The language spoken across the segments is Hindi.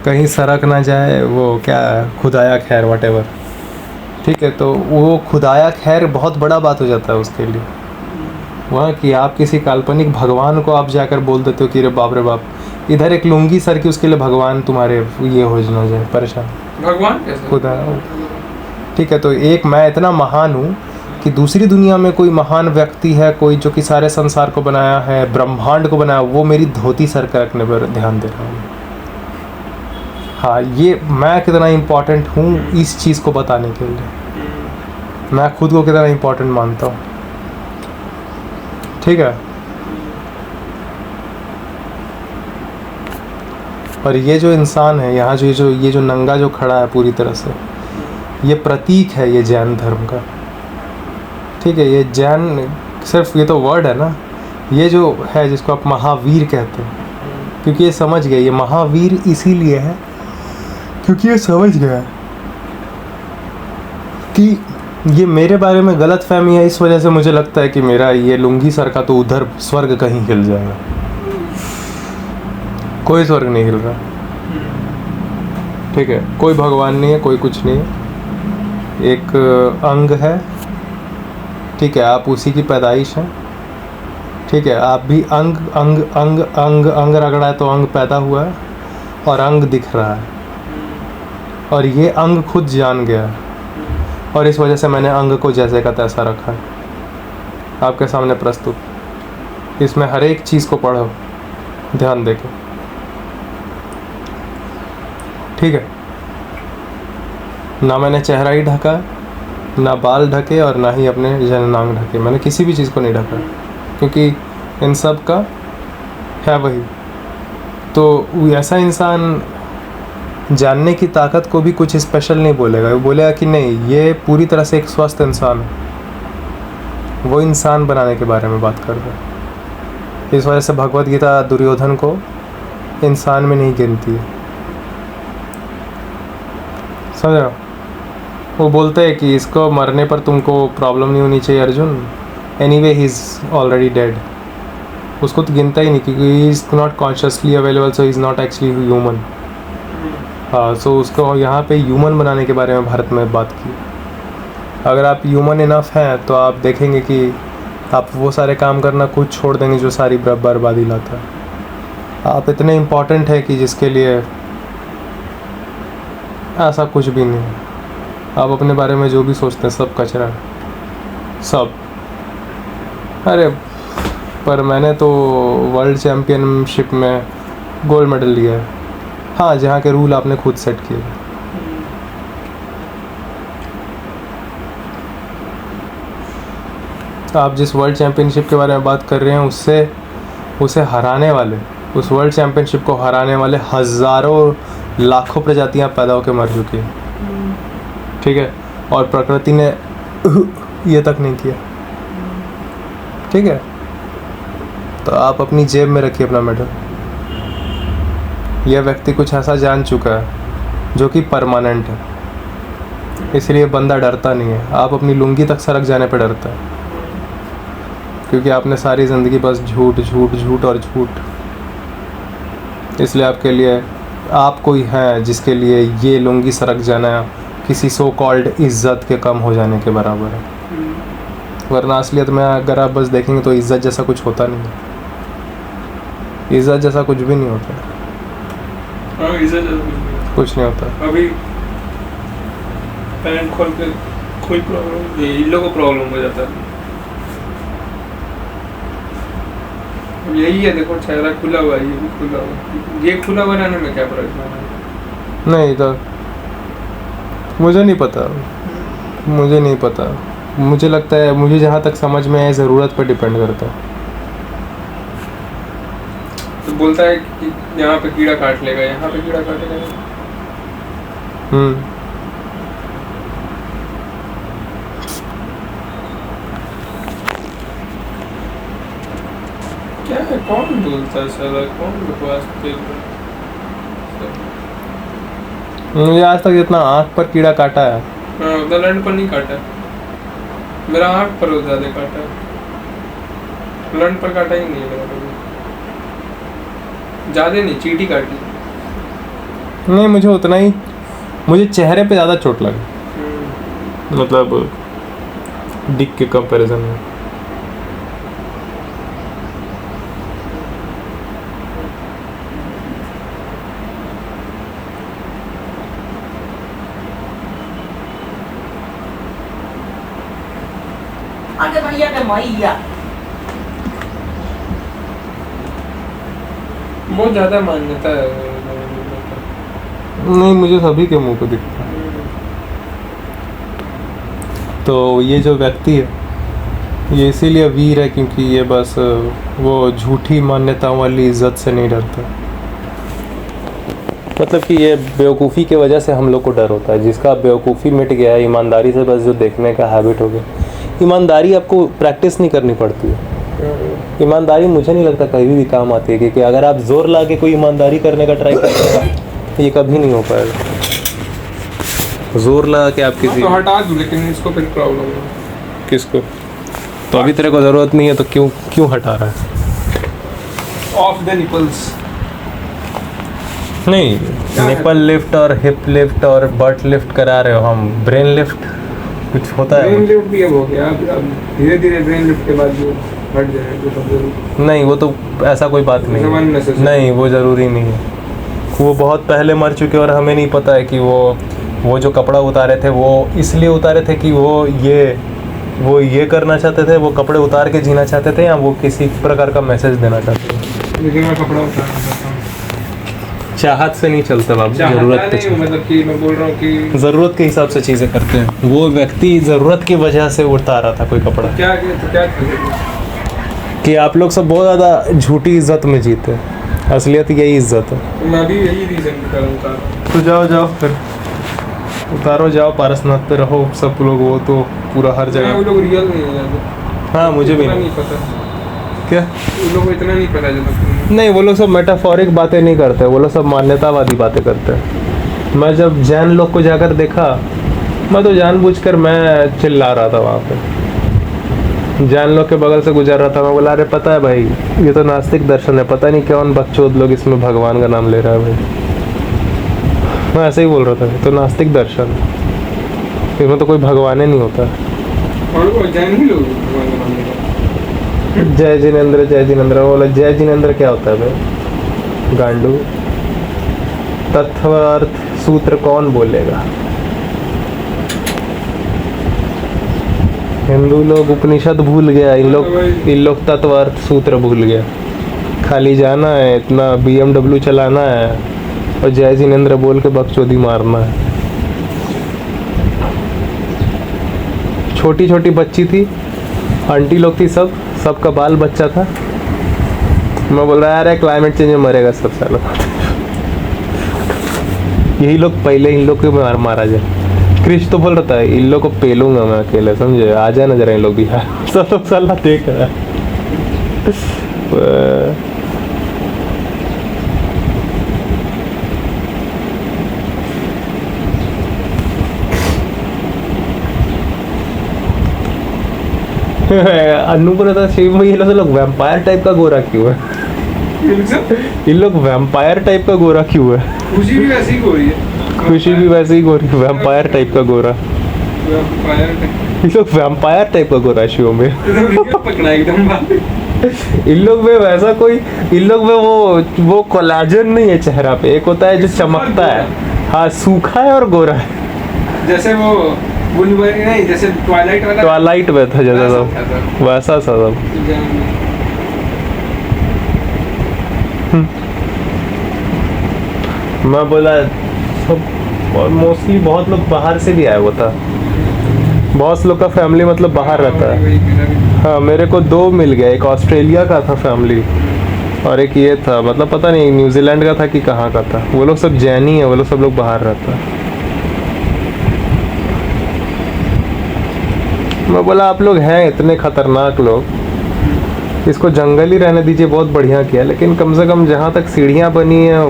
कहीं सड़क ना जाए, वो क्या खुदाया खैर वटेवर, ठीक है। तो वो खुदाया खैर बहुत बड़ा बात हो जाता है उसके लिए वहाँ कि आप किसी काल्पनिक भगवान को आप जाकर बोल देते हो कि रे बाप रे बाप, इधर एक लुंगी सर की उसके लिए भगवान तुम्हारे ये हो जाए परेशान, भगवान कैसे खुदा, ठीक है। तो एक मैं इतना महान हूँ कि दूसरी दुनिया में कोई महान व्यक्ति है, कोई जो कि सारे संसार को बनाया है, ब्रह्मांड को बनाया, वो मेरी धोती सर का रखने पर ध्यान दे रहा हूँ। हाँ, ये मैं कितना इम्पोर्टेंट हूँ इस चीज़ को बताने के लिए, मैं खुद को कितना इम्पोर्टेंट मानता हूँ, ठीक है। और ये जो इंसान है यहाँ, ये जो नंगा जो खड़ा है पूरी तरह से, ये प्रतीक है ये जैन धर्म का, ठीक है। ये जैन सिर्फ ये तो वर्ड है ना, ये जो है जिसको आप महावीर कहते हैं, क्योंकि ये समझ गए, ये महावीर इसीलिए है क्योंकि ये समझ गया कि ये मेरे बारे में गलत फहमी है, इस वजह से मुझे लगता है कि मेरा ये लुंगी सर का तो उधर स्वर्ग कहीं हिल जाएगा। कोई स्वर्ग नहीं हिल रहा, ठीक है। कोई भगवान नहीं है, कोई कुछ नहीं है, एक अंग है, ठीक है। आप उसी की पैदाइश हैं, ठीक है। आप भी अंग अंग अंग अंग अंग रगड़ा है तो अंग पैदा हुआ है और अंग दिख रहा है, और ये अंग खुद जान गया है, और इस वजह से मैंने अंग को जैसे का तैसा रखा है आपके सामने प्रस्तुत। इसमें हर एक चीज़ को पढ़ो ध्यान देके, ठीक है। ना मैंने चेहरा ही ढका, ना बाल ढके, और ना ही अपने जननांग ढके, मैंने किसी भी चीज़ को नहीं ढका, क्योंकि इन सब का है वही। तो ऐसा इंसान जानने की ताकत को भी कुछ स्पेशल नहीं बोलेगा, वो बोलेगा कि नहीं, ये पूरी तरह से एक स्वस्थ इंसान है, वो इंसान बनाने के बारे में बात कर रहा है। इस वजह से भगवत गीता दुर्योधन को इंसान में नहीं गिनती है, समझ रहे हो। वो बोलते हैं कि इसको मरने पर तुमको प्रॉब्लम नहीं होनी चाहिए Arjun, anyway he is already dead. उसको तो गिनता ही नहीं क्योंकि he is not consciously available, so is not actually human. हाँ, सो उसको यहाँ पे ह्यूमन बनाने के बारे में भारत में बात की। अगर आप ह्यूमन इनफ हैं तो आप देखेंगे कि आप वो सारे काम करना खुद छोड़ देंगे जो सारी बर्बादी लाता है। आप इतने इम्पोर्टेंट है कि जिसके लिए ऐसा कुछ भी नहीं है। आप अपने बारे में जो भी सोचते हैं सब कचरा है, सब। अरे पर मैंने तो वर्ल्ड चैम्पियनशिप में गोल्ड मेडल लिया है। हाँ, जहाँ के रूल आपने खुद सेट किए। आप जिस वर्ल्ड चैम्पियनशिप के बारे में बात कर रहे हैं उसे हराने वाले, उस वर्ल्ड चैम्पियनशिप को हराने वाले हज़ारों लाखों प्रजातियां पैदा होकर मर चुकी हैं, ठीक है। और प्रकृति ने ये तक नहीं किया, ठीक है। तो आप अपनी जेब में रखिए अपना मेडल। यह व्यक्ति कुछ ऐसा जान चुका है जो कि परमानेंट है, इसलिए बंदा डरता नहीं है। आप अपनी लुंगी तक सरक जाने पर डरता है, क्योंकि आपने सारी ज़िंदगी बस झूठ झूठ झूठ और झूठ। इसलिए आपके लिए आप कोई हैं जिसके लिए ये लुंगी सरक जाना किसी सो कॉल्ड इज़्ज़त के कम हो जाने के बराबर है। वरना असलियत में अगर आप बस देखेंगे तो इज़्ज़त जैसा कुछ होता नहीं है। इज़्ज़त जैसा कुछ भी नहीं होता। कुछ नहीं होता। अभी पैंट खोल के कोई प्रॉब्लम, इन लोगों को प्रॉब्लम हो जाता है। यही है, देखो चेहरा खुला हुआ है, ये भी खुला हुआ, ये खुला बनाने में क्या परेशान है? नहीं तो मुझे नहीं पता। मुझे लगता है, मुझे जहाँ तक समझ में है, ज़रूरत पर डिपेंड करता है। तो बोलता है कि यहाँ पे कीड़ा काट लेगा, यहाँ पे कीड़ा काटेगा। क्या है, कौन बोलता है साला, कौन बकवास खेल रहा है? मुझे आज तक जितना आँख पर कीड़ा काटा है, हाँ, उधर लैंड पर नहीं काटा, मेरा आँख पर ज़्यादा काटा है, लैंड पर काटा ही नहीं है मेरा कभी। ज़्यादा नहीं, चींटी काटी। नहीं, मुझे उतना ही, मुझे चेहरे पे ज़्यादा चोट लगी, मतलब डिक के कंपैरिजन में। आगे भैया के मैया बहुत ज्यादा मान्यता है। नहीं, मुझे सभी के मुंह पे दिखता है। तो ये जो व्यक्ति है ये इसीलिए वीर है क्योंकि ये बस वो झूठी मान्यताओं वाली इज्जत से नहीं डरता। मतलब कि ये बेवकूफ़ी की वजह से हम लोग को डर होता है। जिसका बेवकूफ़ी मिट गया है, ईमानदारी से बस जो देखने का हैबिट हो गया। ईमानदारी आपको प्रैक्टिस नहीं करनी पड़ती है। ईमानदारी मुझे नहीं लगता कहीं भी काम आती है, क्योंकि अगर आप जोर ला के कोई ईमानदारी करने का ट्राई करते हैं ये कभी नहीं हो पाएगा। जोर लगा के आप किसी तो हटा दूं, लेकिन इसको फिर प्रॉब्लम है। किसको? तो अभी तेरे को ज़रूरत नहीं है तो क्यों क्यों हटा रहा है? ऑफ द निपल्स नहीं, निपल लिफ्ट और हिप लिफ्ट और बट लिफ्ट करा रहे हो, हम ब्रेन लिफ्ट कुछ होता ब्रेन है? लिफ्ट भी अब हो गया। अब धीरे धीरे ब्रेन लिफ्ट के बाद वो हट जाए तो सब जरूर। नहीं, वो तो ऐसा कोई बात नहीं ज़माने है। से नहीं, वो ज़रूरी नहीं है। वो बहुत पहले मर चुके और हमें नहीं पता है कि वो जो कपड़ा उतारे थे वो इसलिए उतारे थे कि वो ये करना चाहते थे, वो कपड़े उतार के जीना चाहते थे, या वो किसी प्रकार का मैसेज देना चाहते थे। लेकिन मैं कपड़ा उतारना चाहता हूँ। चाहत से नहीं चलता बाबू, चाहता ज़रूरत नहीं पे हूँ, मतलब कि मैं बोल रहा हूँ कि ज़रूरत के हिसाब से चीज़ें करते हैं। वो व्यक्ति ज़रूरत की वजह से उतारा था कोई कपड़ा। क्या किया तो क्या किया। कि आप लोग सब बहुत ज़्यादा झूठी इज्जत में जीते हैं, असलियत यही इज्जत है। तो मैं भी यही रीज़न बता रहा हूँ। तो जाओ फिर उतारो, जाओ पारसनाथ पे रहो सब लोग। वो तो पूरा हर वो जगह। लोग रियल नहीं है। हाँ, मुझे भी इतना नहीं। नहीं पता। क्या? उन लोगों को इतना नहीं पता जब नहीं, वो लोग सब मेटाफोरिक बातें नहीं करते, वो लोग सब मान्यतावादी बातें करते हैं। मैं जब जैन लोग को जाकर देखा, मैं तो जानबूझकर मैं चिल्ला रहा था वहाँ पे। जैन लोग के बगल से गुजर रहा था, मैं बोला अरे पता है भाई ये तो नास्तिक दर्शन है, पता नहीं कौन बकचोद लोग इसमें भगवान का नाम ले रहा है भाई। मैं ऐसे ही बोल रहा था, तो नास्तिक दर्शन, इसमें तो कोई भगवान ही नहीं होता। और वो जैन ही लोग भगवान का नाम लेते हैं। जय जिनेंद्र बोला। जय जिनेंद्र क्या होता है भाई? गांडू। तत्वार्थ सूत्र कौन बोलेगा? हिंदू लोग उपनिषद भूल गया, इन लोग तत्वार्थ सूत्र भूल गया। खाली जाना है, इतना BMW चलाना है और जय जिनेंद्र बोल के बकचोदी मारना है। छोटी छोटी बच्ची थी, आंटी लोग थी, सबका बाल बच्चा था। मैं बोल रहा यार क्लाइमेट चेंज में मरेगा सब सालों। यही लोग पहले इन लोग को मारा जाए। क्रिश तो बोल रहा था इन लोग को पेलूंगा मैं अकेले, समझे? आ जाए ना जरा इन लोग बिहार। सब लोग साला देख रहा है। अन्नू को रहता शिव में, ये लोग वैम्पायर टाइप का गोरा क्यों है? इन लोग वैम्पायर टाइप का गोरा क्यों है? खुशी भी वैसी ही हो रही है। खुशी भी वैसे ही गोरी, वैम्पायर टाइप का गोरा। ये लोग वैम्पायर टाइप का गोरा शिव में। पकड़ा एकदम बात। इन लोग में वैसा कोई, इन लोग में वो कोलाजन नहीं है चेहरा पे। एक होता है जो चमकता है, हाँ सूखा है और गोरा है। जैसे वो बुलबुल नहीं, जैसे ट्वाइलाइट में था जैसा सब, वैसा सा सब। मैं बोला सब, और मोस्टली बहुत लोग बाहर से भी आया हुआ था। बहुत लोग का फैमिली मतलब बाहर रहता है। हाँ, मेरे को 2 मिल गया, एक ऑस्ट्रेलिया का था फैमिली और एक ये था, मतलब पता नहीं न्यूजीलैंड का था कि कहाँ का था। वो लोग सब जैनी है, वो लोग सब लोग बाहर रहता है। मैं बोला आप लोग हैं इतने खतरनाक लोग, इसको जंगल ही रहने दीजिए, बहुत बढ़िया किया, लेकिन कम से कम जहाँ तक सीढ़ियाँ बनी है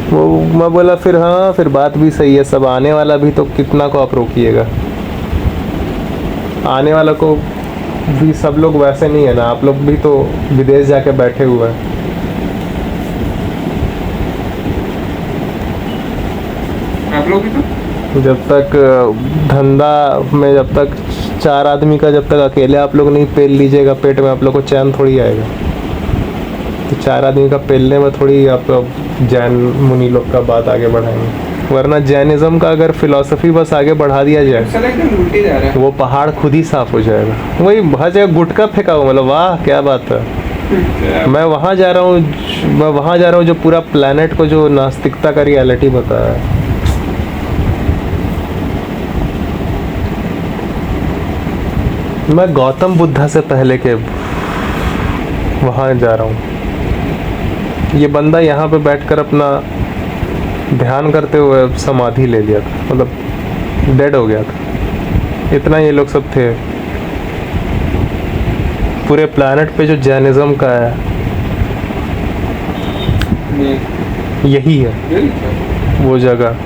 वो, मैं बोला फिर हाँ, फिर बात भी सही है। सब आने वाला भी तो कितना को आप रोकिएगा? आने वाला को भी सब लोग वैसे नहीं है ना, आप लोग भी तो विदेश जाके बैठे हुए हैं। आप लोग भी तो जब तक धंधा में जब तक 4 आदमी का जब तक अकेले आप लोग नहीं पेल लीजिएगा पेट में, आप लोग को चैन थोड़ी आएगा। तो 4 आदमी का पेलने में थोड़ी आप जैन मुनि लोग का बात आगे बढ़ाएंगे। वरना जैनिज्म का अगर फिलॉसफी बस आगे बढ़ा दिया जाए साला एकदम उल्टे जा रहा है। वो पहाड़ खुद ही साफ हो जाएगा। वही हर जगह गुटखा फेंका हुआ, मतलब वाह क्या बात है। मैं वहाँ जा रहा हूँ जो पूरा प्लेनेट को जो नास्तिकता का रियलिटी बताया है। मैं गौतम बुद्धा से पहले के वहाँ जा रहा हूँ। ये बंदा यहाँ पे बैठकर अपना ध्यान करते हुए समाधि ले लिया था, मतलब डेड हो गया था। इतना ये लोग सब थे। पूरे प्लैनेट पे जो जैनिज्म का है यही है वो जगह।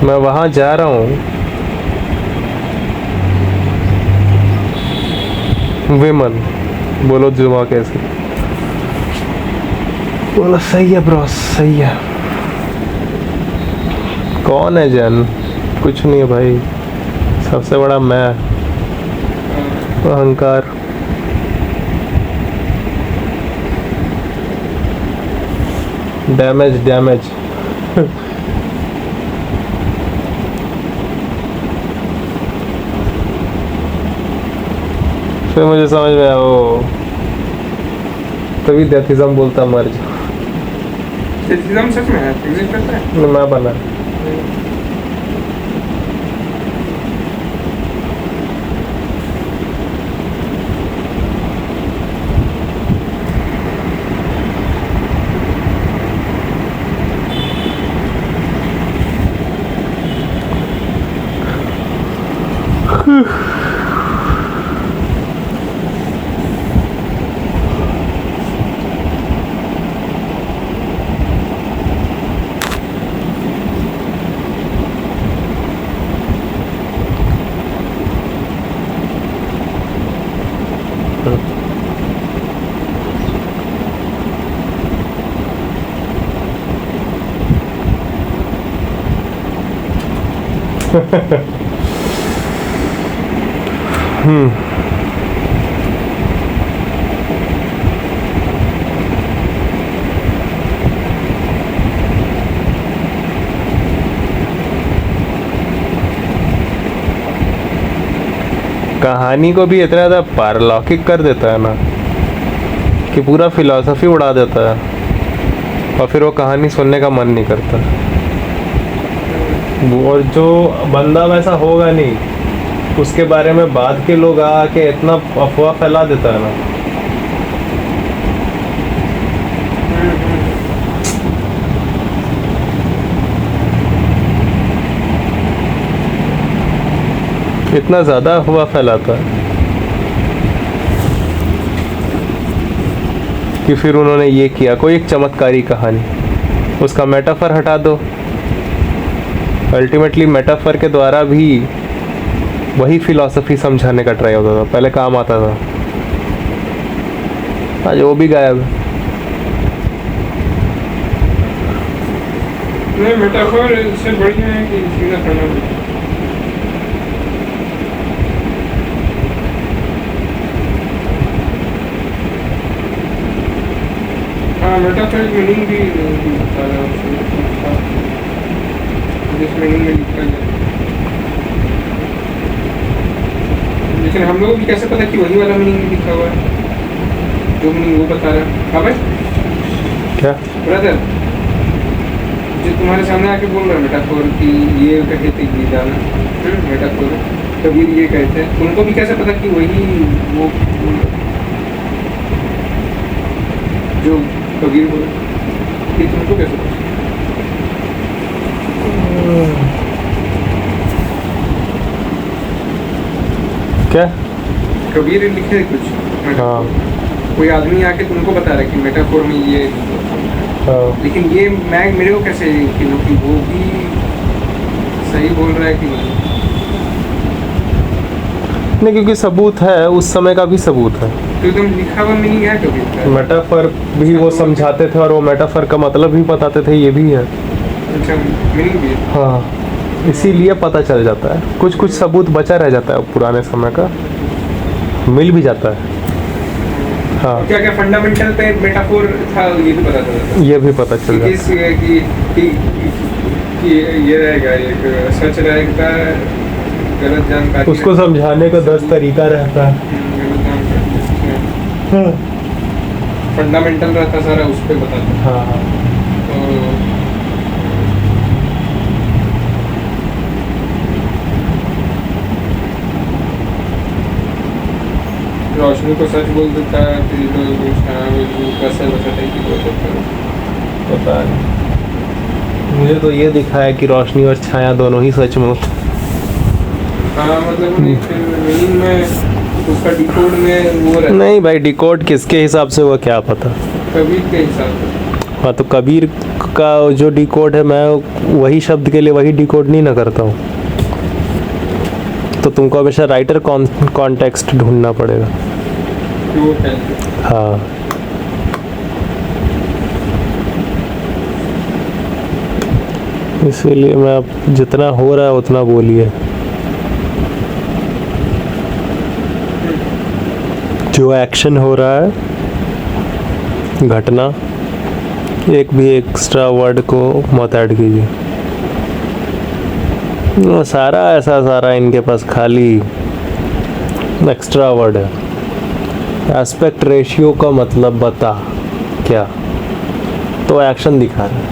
मैं वहाँ जा रहा हूँ। विमन बोलो जुमा कैसे? बोलो सही है ब्रो, सही है। कौन है जैन? कुछ नहीं है भाई, सबसे बड़ा मैं, अहंकार। डैमेज फिर मुझे समझ में आया वो तभी डेथिज्म बोलता मर जा। डेथिज्म सच में एग्जिस्ट करता है? मैं बना कहानी को भी इतना ज़्यादा पारलौकिक कर देता है ना कि पूरा फिलॉसफी उड़ा देता है और फिर वो कहानी सुनने का मन नहीं करता। और जो बंदा वैसा होगा नहीं उसके बारे में बाद के लोग आके इतना अफवाह फैला देता है ना। इतना ज़्यादा अफवाह फैलाता है कि फिर उन्होंने ये किया। कोई एक चमत्कारी कहानी, उसका मेटाफर हटा दो, अल्टीमेटली मेटाफर के द्वारा भी वही फिलॉसफी समझाने का ट्राई होता था, पहले काम आता था। आज वो भी गायब है। नहीं, मेटाफर इससे बढ़िया है कि सीधा करना। हाँ, मेटाफर मीनिंग भी बता रहा है, जिस मीनिंग में लिखा गया। लेकिन हम लोगों को कैसे पता कि वही वाला मीनिंग लिखा हुआ है जो मीनिंग वो बता रहा है? हाँ भाई क्या ब्रदर, जो तुम्हारे सामने आके बोल रहा है मेटाफोर कि ये कहे थे ये जाना मेटाफोर, कबीर ये कहते हैं, तुमको भी कैसे पता कि वही वो जो कबीर बोले कि तुमको कैसे पता? क्या कबीर लिखे है कुछ। हाँ कोई आदमी आके तुमको बता रहा है कि मेटाफोर में ये, हाँ। लेकिन ये मैं मेरे को कैसे कि वो भी सही बोल रहा है कि नहीं, क्योंकि सबूत है, उस समय का भी सबूत है। तो एकदम लिखा हुआ मीनिंग है कबीर का। मेटाफर भी वो समझाते थे और वो मेटाफर का मतलब भी बताते थे, ये भी है। अच्छा मीनिंग भी है। हाँ, इसीलिए पता चल जाता है, कुछ कुछ सबूत बचा रह जाता है पुराने समय का, मिल भी जाता है। हाँ, क्या क्या फंडामेंटल पे मेटाफोर था ये भी पता चला ये भी पता चल कि जाता है। कि ये रहेगा एक सच रहेगा गलत जानकारी उसको समझाने का 10 तरीका रहता है। गलत जानकारी हाँ फंडामेंटल रहता सारा उस पर बताता। हाँ तो रोशनी को सच बोल देता है फिर कैसे बताते कि बोल देता है। पता नहीं, मुझे तो ये दिखा है कि रोशनी और छाया दोनों ही सच में होते हैं। हाँ मतलब मीनिंग में उसका डिकोड में वो रहता नहीं भाई, डिकोड किसके हिसाब से हुआ क्या पता। कबीर के हिसाब से। हाँ तो कबीर का जो डिकोड है, मैं वही शब्द के लिए वही डिकोड नहीं ना करता हूँ, तो तुमको हमेशा राइटर कॉन्टेक्स्ट ढूंढना पड़ेगा। वो कहते हाँ, इसीलिए मैं अब जितना हो रहा है उतना बोलिए। जो एक्शन हो रहा है, घटना, एक भी एक्स्ट्रा वर्ड को मत ऐड कीजिए। वो सारा ऐसा सारा इनके पास खाली एक्स्ट्रा वर्ड है। एस्पेक्ट रेशियो का मतलब बता क्या, तो एक्शन दिखा रहा है।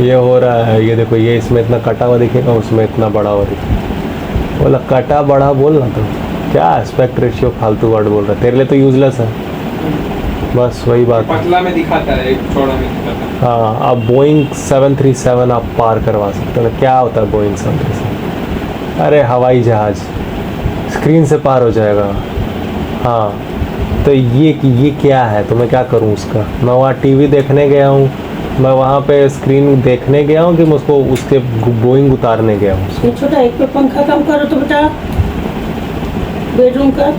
ये हो रहा है, ये देखो, ये इसमें इतना कटा हुआ दिखेगा, उसमें इतना बड़ा हुआ दिखेगा। बोला कटा बड़ा बोलना, तो क्या एस्पेक्ट रेशियो फालतू वर्ड बोल रहा है, तेरे लिए तो यूजलेस है। बस वही बात है। पतला में दिखाता है एक चौड़ा में दिखाता है। हाँ, आप बोइंग 737 आप पार करवा सकते हो। क्या होता है बोइंग 737? अरे हवाई जहाज स्क्रीन से पार हो जाएगा। हाँ, तो ये क्या है, तो मैं क्या करूँ उसका? मैं वहाँ टीवी देखने गया हूँ, मैं वहाँ पे स्क्रीन देखने गया हूँ कि मैं उसको उसके बोइंग उतारने गया हूँ। ये छोटा एक पे पंखा कम करो तो बेटा बेडरूम का।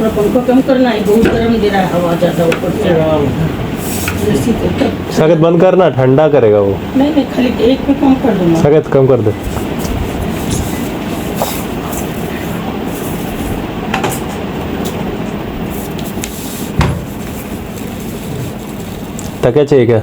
थोड़ा पंखा कम करना है, बहुत गर्म दे रहा है हवा ज़्यादा ऊपर से। एसी तो तब सगत बंद करना, ठंडा करेगा वो। नहीं नहीं, खाली एक पे कम कर दूँगा। सगत कम कर दे। तक चाहिए क्या?